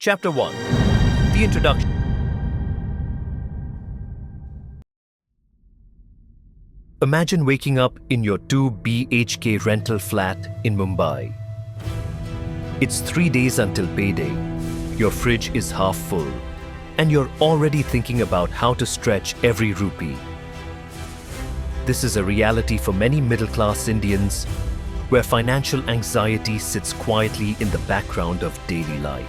Chapter 1. The Introduction. Imagine waking up in your 2 BHK rental flat in Mumbai. It's 3 days until payday. Your fridge is half full, and you're already thinking about how to stretch every rupee. This is a reality for many middle-class Indians, where financial anxiety sits quietly in the background of daily life.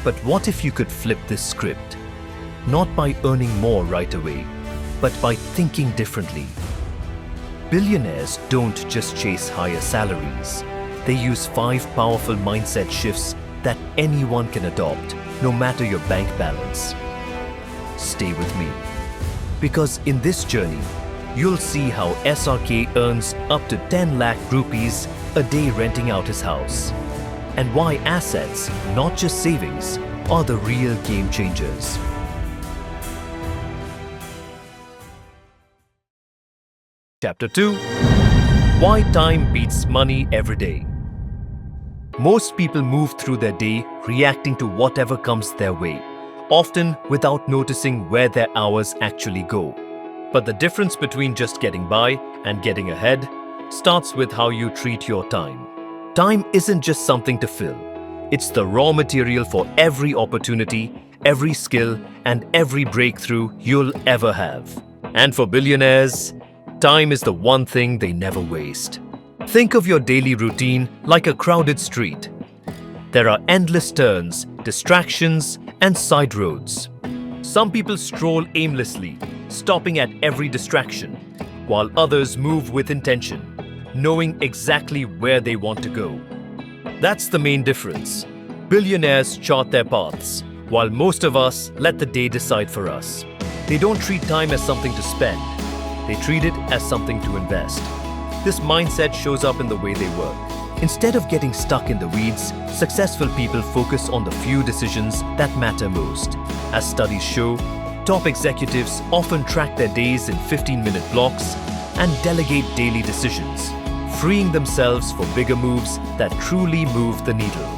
But what if you could flip this script? Not by earning more right away, but by thinking differently. Billionaires don't just chase higher salaries. They use 5 powerful mindset shifts that anyone can adopt, no matter your bank balance. Stay with me, because in this journey, you'll see how SRK earns up to 10 lakh rupees a day renting out his house, and why assets, not just savings, are the real game changers. Chapter 2. Why time beats money every day. Most people move through their day reacting to whatever comes their way, often without noticing where their hours actually go. But the difference between just getting by and getting ahead starts with how you treat your time. Time isn't just something to fill. It's the raw material for every opportunity, every skill, and every breakthrough you'll ever have. And for billionaires, time is the one thing they never waste. Think of your daily routine like a crowded street. There are endless turns, distractions, and side roads. Some people stroll aimlessly, stopping at every distraction, while others move with intention, knowing exactly where they want to go. That's the main difference. Billionaires chart their paths, while most of us let the day decide for us. They don't treat time as something to spend. They treat it as something to invest. This mindset shows up in the way they work. Instead of getting stuck in the weeds, successful people focus on the few decisions that matter most. As studies show, top executives often track their days in 15-minute blocks and delegate daily decisions, freeing themselves for bigger moves that truly move the needle.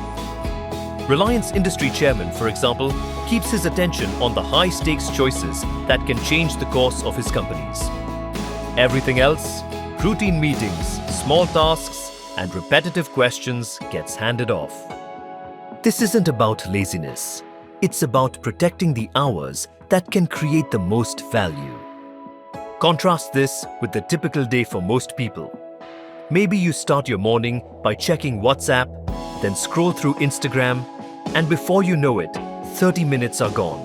Reliance Industry Chairman, for example, keeps his attention on the high-stakes choices that can change the course of his companies. Everything else, routine meetings, small tasks, and repetitive questions gets handed off. This isn't about laziness. It's about protecting the hours that can create the most value. Contrast this with the typical day for most people. Maybe you start your morning by checking WhatsApp, then scroll through Instagram, and before you know it, 30 minutes are gone.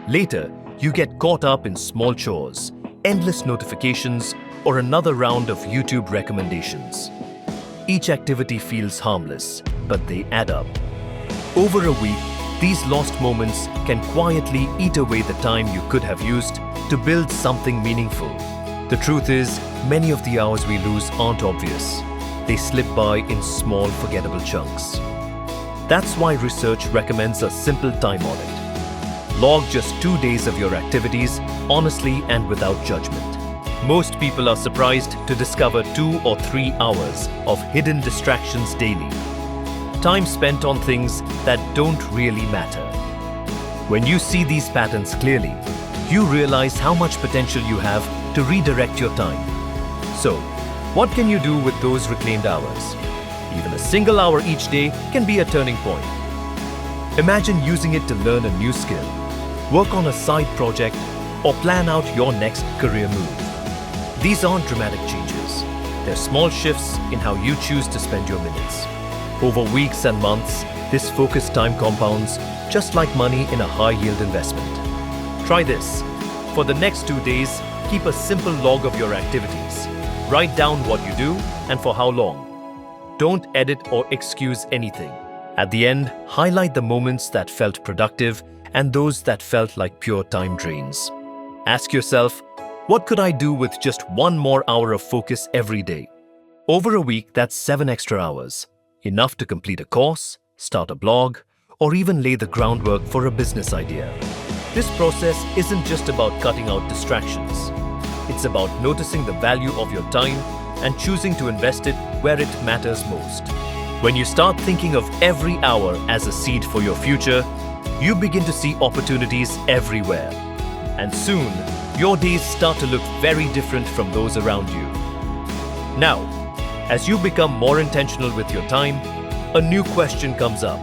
Later, you get caught up in small chores, endless notifications, or another round of YouTube recommendations. Each activity feels harmless, but they add up. Over a week, these lost moments can quietly eat away the time you could have used to build something meaningful. The truth is, many of the hours we lose aren't obvious. They slip by in small, forgettable chunks. That's why research recommends a simple time audit. Log just 2 days of your activities, honestly and without judgment. Most people are surprised to discover 2 or 3 hours of hidden distractions daily. Time spent on things that don't really matter. When you see these patterns clearly, you realize how much potential you have to redirect your time. So, what can you do with those reclaimed hours? Even a single hour each day can be a turning point. Imagine using it to learn a new skill, work on a side project, or plan out your next career move. These aren't dramatic changes. They're small shifts in how you choose to spend your minutes. Over weeks and months, this focused time compounds, just like money in a high-yield investment. Try this. For the next 2 days, keep a simple log of your activities. Write down what you do and for how long. Don't edit or excuse anything. At the end, highlight the moments that felt productive and those that felt like pure time drains. Ask yourself, what could I do with just 1 more hour of focus every day? Over a week, that's 7 extra hours. Enough to complete a course, start a blog, or even lay the groundwork for a business idea. This process isn't just about cutting out distractions. It's about noticing the value of your time and choosing to invest it where it matters most. When you start thinking of every hour as a seed for your future, you begin to see opportunities everywhere. And soon, your days start to look very different from those around you. Now, as you become more intentional with your time, a new question comes up.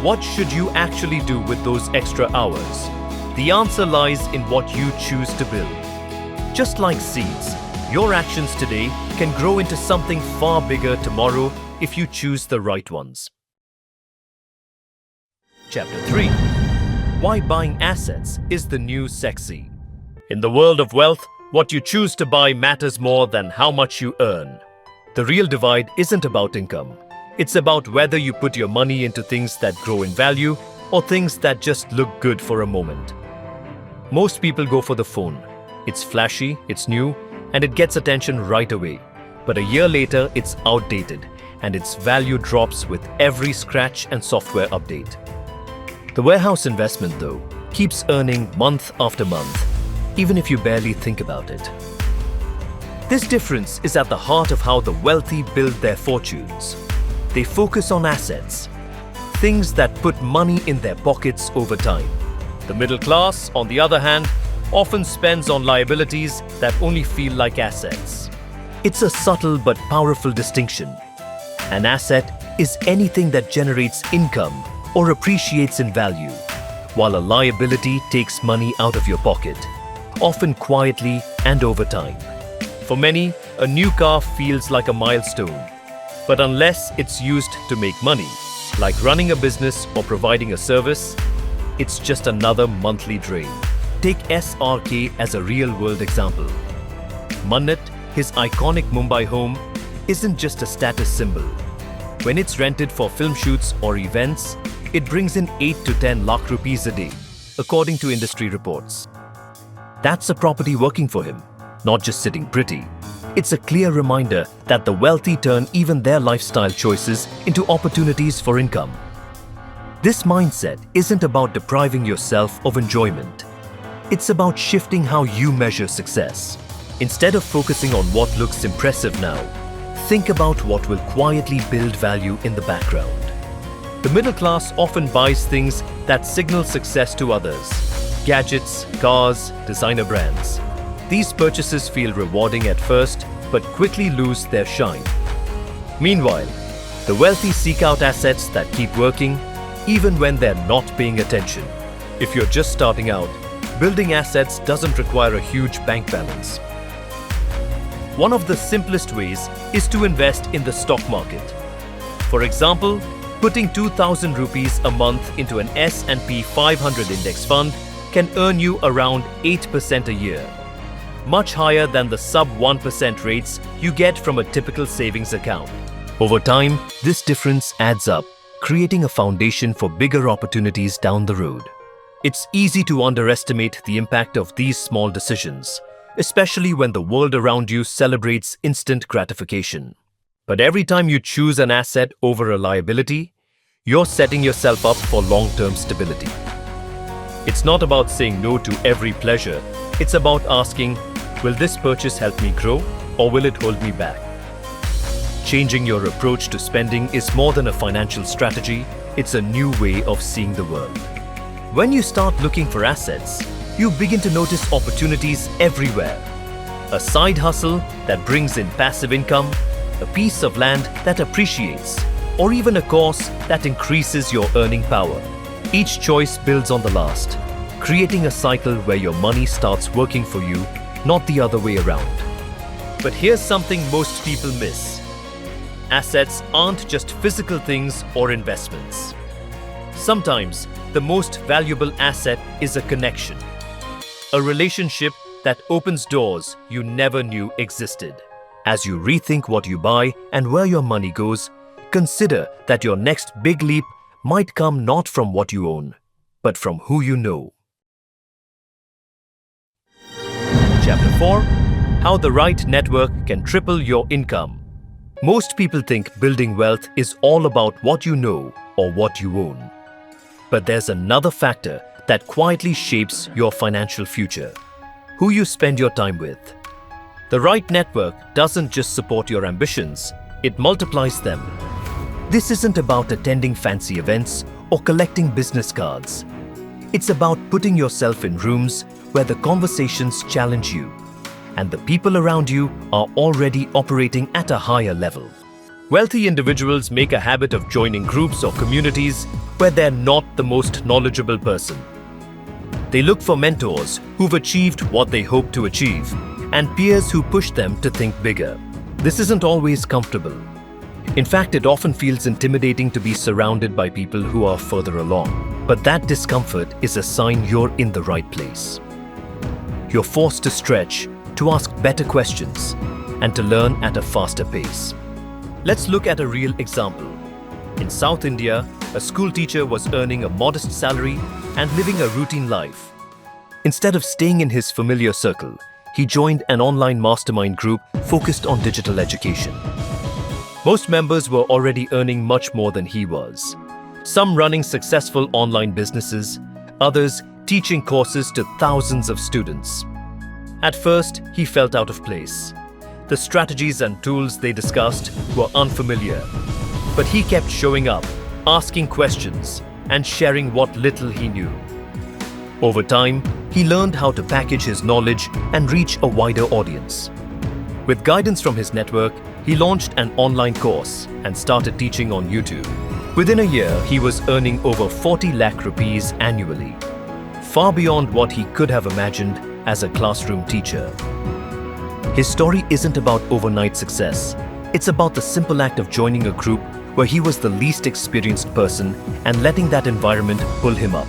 What should you actually do with those extra hours? The answer lies in what you choose to build. Just like seeds, your actions today can grow into something far bigger tomorrow if you choose the right ones. Chapter 3. Why buying assets is the new sexy. In the world of wealth, what you choose to buy matters more than how much you earn. The real divide isn't about income. It's about whether you put your money into things that grow in value or things that just look good for a moment. Most people go for the phone. It's flashy, it's new, and it gets attention right away. But a year later, it's outdated, and its value drops with every scratch and software update. The warehouse investment, though, keeps earning month after month, even if you barely think about it. This difference is at the heart of how the wealthy build their fortunes. They focus on assets, things that put money in their pockets over time. The middle class, on the other hand, often spends on liabilities that only feel like assets. It's a subtle but powerful distinction. An asset is anything that generates income or appreciates in value, while a liability takes money out of your pocket, often quietly and over time. For many, a new car feels like a milestone, but unless it's used to make money, like running a business or providing a service, it's just another monthly drain. Take SRK as a real-world example. Mannat, his iconic Mumbai home, isn't just a status symbol. When it's rented for film shoots or events, it brings in 8 to 10 lakh rupees a day, according to industry reports. That's a property working for him, not just sitting pretty. It's a clear reminder that the wealthy turn even their lifestyle choices into opportunities for income. This mindset isn't about depriving yourself of enjoyment. It's about shifting how you measure success. Instead of focusing on what looks impressive now, think about what will quietly build value in the background. The middle class often buys things that signal success to others: gadgets, cars, designer brands. These purchases feel rewarding at first, but quickly lose their shine. Meanwhile, the wealthy seek out assets that keep working, even when they're not paying attention. If you're just starting out, building assets doesn't require a huge bank balance. One of the simplest ways is to invest in the stock market. For example, putting 2,000 rupees a month into an S&P 500 index fund can earn you around 8% a year, much higher than the sub 1% rates you get from a typical savings account. Over time, this difference adds up, creating a foundation for bigger opportunities down the road. It's easy to underestimate the impact of these small decisions, especially when the world around you celebrates instant gratification. But every time you choose an asset over a liability, you're setting yourself up for long-term stability. It's not about saying no to every pleasure. It's about asking, will this purchase help me grow, or will it hold me back? Changing your approach to spending is more than a financial strategy, it's a new way of seeing the world. When you start looking for assets, you begin to notice opportunities everywhere. A side hustle that brings in passive income, a piece of land that appreciates, or even a course that increases your earning power. Each choice builds on the last, creating a cycle where your money starts working for you, not the other way around. But here's something most people miss. Assets aren't just physical things or investments. Sometimes, the most valuable asset is a connection. A relationship that opens doors you never knew existed. As you rethink what you buy and where your money goes, consider that your next big leap might come not from what you own, but from who you know. Chapter 4. How the right network can triple your income. Most people think building wealth is all about what you know or what you own. But there's another factor that quietly shapes your financial future: who you spend your time with. The right network doesn't just support your ambitions, it multiplies them. This isn't about attending fancy events or collecting business cards. It's about putting yourself in rooms where the conversations challenge you and the people around you are already operating at a higher level. Wealthy individuals make a habit of joining groups or communities where they're not the most knowledgeable person. They look for mentors who've achieved what they hope to achieve and peers who push them to think bigger. This isn't always comfortable. In fact, it often feels intimidating to be surrounded by people who are further along. But that discomfort is a sign you're in the right place. You're forced to stretch, to ask better questions, and to learn at a faster pace. Let's look at a real example. In South India, a school teacher was earning a modest salary and living a routine life. Instead of staying in his familiar circle, he joined an online mastermind group focused on digital education. Most members were already earning much more than he was. Some running successful online businesses, others teaching courses to thousands of students. At first, he felt out of place. The strategies and tools they discussed were unfamiliar. But he kept showing up, asking questions, and sharing what little he knew. Over time, he learned how to package his knowledge and reach a wider audience. With guidance from his network, he launched an online course and started teaching on YouTube. Within a year, he was earning over 40 lakh rupees annually, far beyond what he could have imagined as a classroom teacher. His story isn't about overnight success. It's about the simple act of joining a group where he was the least experienced person and letting that environment pull him up.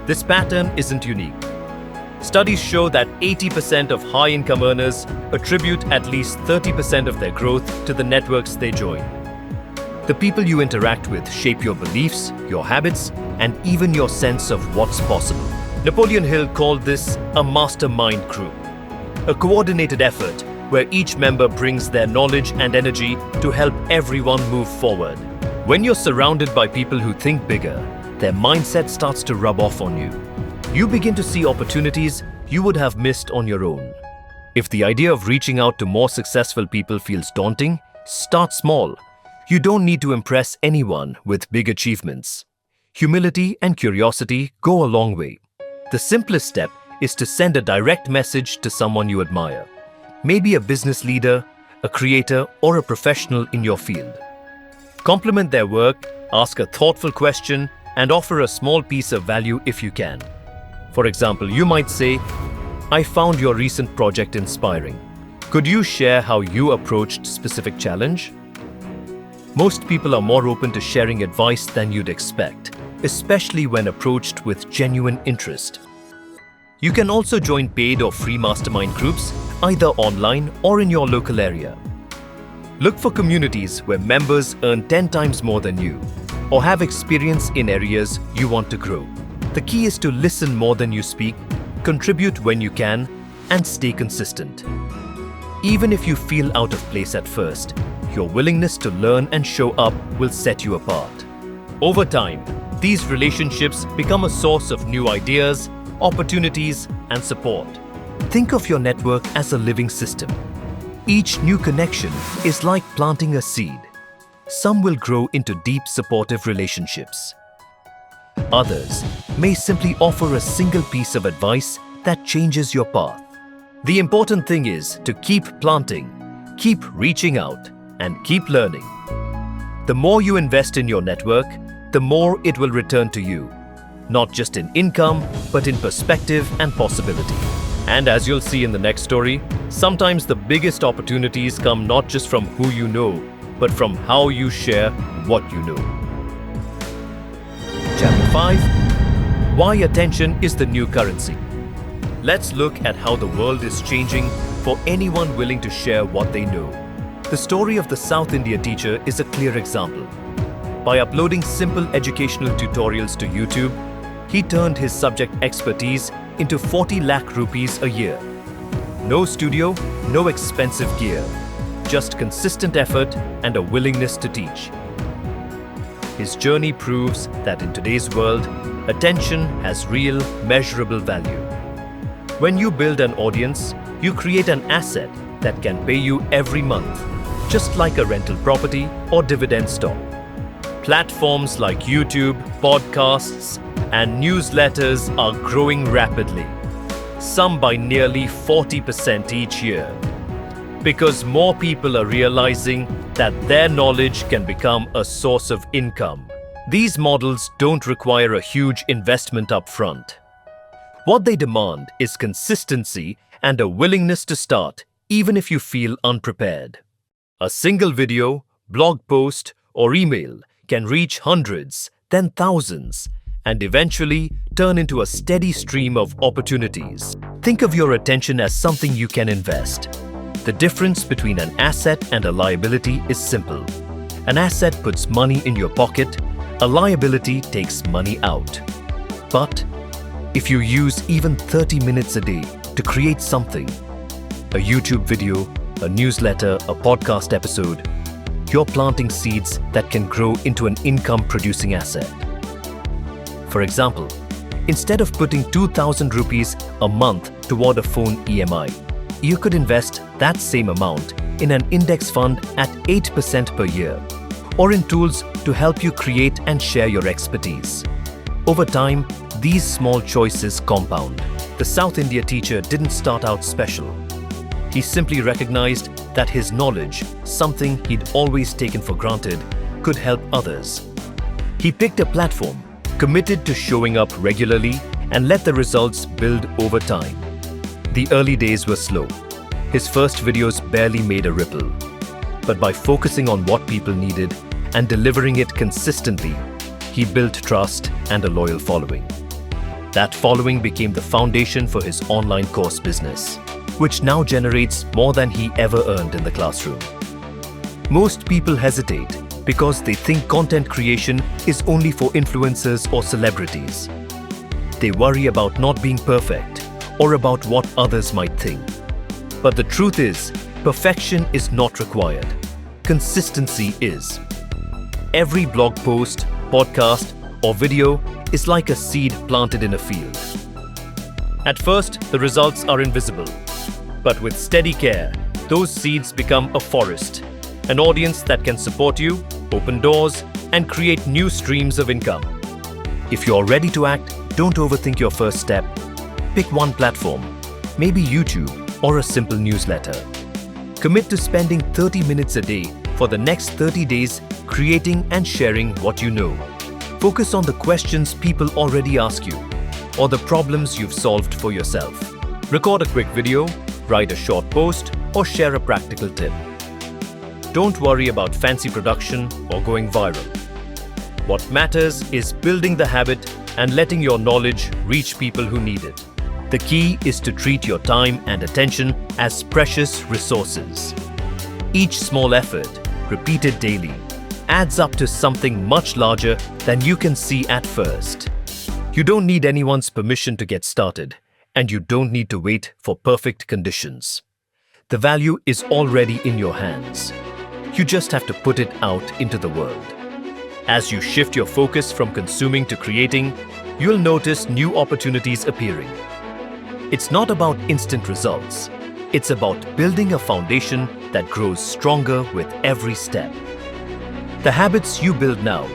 This pattern isn't unique. Studies show that 80% of high-income earners attribute at least 30% of their growth to the networks they join. The people you interact with shape your beliefs, your habits, and even your sense of what's possible. Napoleon Hill called this a mastermind group, a coordinated effort where each member brings their knowledge and energy to help everyone move forward. When you're surrounded by people who think bigger, their mindset starts to rub off on you. You begin to see opportunities you would have missed on your own. If the idea of reaching out to more successful people feels daunting, start small. You don't need to impress anyone with big achievements. Humility and curiosity go a long way. The simplest step is to send a direct message to someone you admire. Maybe a business leader, a creator, or a professional in your field. Compliment their work, ask a thoughtful question, and offer a small piece of value if you can. For example, you might say, "I found your recent project inspiring. Could you share how you approached specific challenge?" Most people are more open to sharing advice than you'd expect, especially when approached with genuine interest. You can also join paid or free mastermind groups, either online or in your local area. Look for communities where members earn 10 times more than you, or have experience in areas you want to grow. The key is to listen more than you speak, contribute when you can, and stay consistent. Even if you feel out of place at first, your willingness to learn and show up will set you apart. Over time, these relationships become a source of new ideas, opportunities, and support. Think of your network as a living system. Each new connection is like planting a seed. Some will grow into deep, supportive relationships. Others may simply offer a single piece of advice that changes your path. The important thing is to keep planting, keep reaching out, and keep learning. The more you invest in your network, the more it will return to you, not just in income, but in perspective and possibility. And as you'll see in the next story, sometimes the biggest opportunities come not just from who you know, but from how you share what you know. Chapter 5: Why attention is the new currency. Let's look at how the world is changing for anyone willing to share what they know. The story of the South India teacher is a clear example. By uploading simple educational tutorials to YouTube, he turned his subject expertise into 40 lakh rupees a year. No studio, no expensive gear, just consistent effort and a willingness to teach. His journey proves that in today's world, attention has real, measurable value. When you build an audience, you create an asset that can pay you every month, just like a rental property or dividend stock. Platforms like YouTube, podcasts, and newsletters are growing rapidly, some by nearly 40% each year, because more people are realizing that their knowledge can become a source of income. These models don't require a huge investment up front. What they demand is consistency and a willingness to start, even if you feel unprepared. A single video, blog post, or email can reach hundreds, then thousands, and eventually turn into a steady stream of opportunities. Think of your attention as something you can invest. The difference between an asset and a liability is simple. An asset puts money in your pocket, a liability takes money out. But if you use even 30 minutes a day to create something, a YouTube video, a newsletter, a podcast episode, you're planting seeds that can grow into an income-producing asset. For example, instead of putting 2,000 rupees a month toward a phone EMI, you could invest that same amount in an index fund at 8% per year, or in tools to help you create and share your expertise. Over time, these small choices compound. The South India teacher didn't start out special. He simply recognized that his knowledge, something he'd always taken for granted, could help others. He picked a platform, committed to showing up regularly, and let the results build over time. The early days were slow. His first videos barely made a ripple. But by focusing on what people needed and delivering it consistently, he built trust and a loyal following. That following became the foundation for his online course business, which now generates more than he ever earned in the classroom. Most people hesitate because they think content creation is only for influencers or celebrities. They worry about not being perfect or about what others might think. But the truth is, perfection is not required. Consistency is. Every blog post, podcast, or video is like a seed planted in a field. At first, the results are invisible. But with steady care, those seeds become a forest, an audience that can support you, open doors, and create new streams of income. If you're ready to act, don't overthink your first step. Pick one platform, maybe YouTube or a simple newsletter. Commit to spending 30 minutes a day for the next 30 days creating and sharing what you know. Focus on the questions people already ask you or the problems you've solved for yourself. Record a quick video, write a short post, or share a practical tip. Don't worry about fancy production or going viral. What matters is building the habit and letting your knowledge reach people who need it. The key is to treat your time and attention as precious resources. Each small effort, repeated daily, adds up to something much larger than you can see at first. You don't need anyone's permission to get started, and you don't need to wait for perfect conditions. The value is already in your hands. You just have to put it out into the world. As you shift your focus from consuming to creating, you'll notice new opportunities appearing. It's not about instant results. It's about building a foundation that grows stronger with every step. The habits you build now,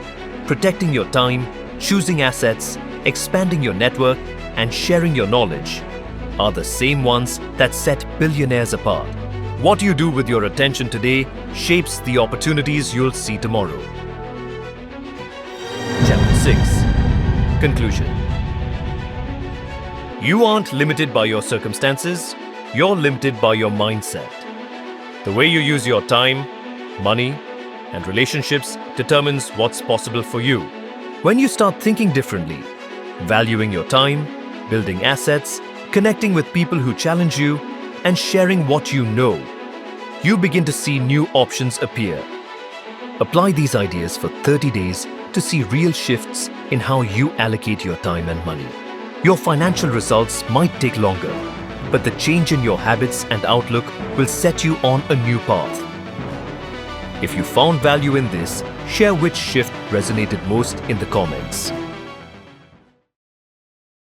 protecting your time, choosing assets, expanding your network, and sharing your knowledge, are the same ones that set billionaires apart. What you do with your attention today shapes the opportunities you'll see tomorrow. Chapter 6. Conclusion. You aren't limited by your circumstances, you're limited by your mindset. The way you use your time, money, and relationships determines what's possible for you. When you start thinking differently, valuing your time, building assets, connecting with people who challenge you, and sharing what you know, you begin to see new options appear. Apply these ideas for 30 days to see real shifts in how you allocate your time and money. Your financial results might take longer, but the change in your habits and outlook will set you on a new path. If you found value in this, share which shift resonated most in the comments.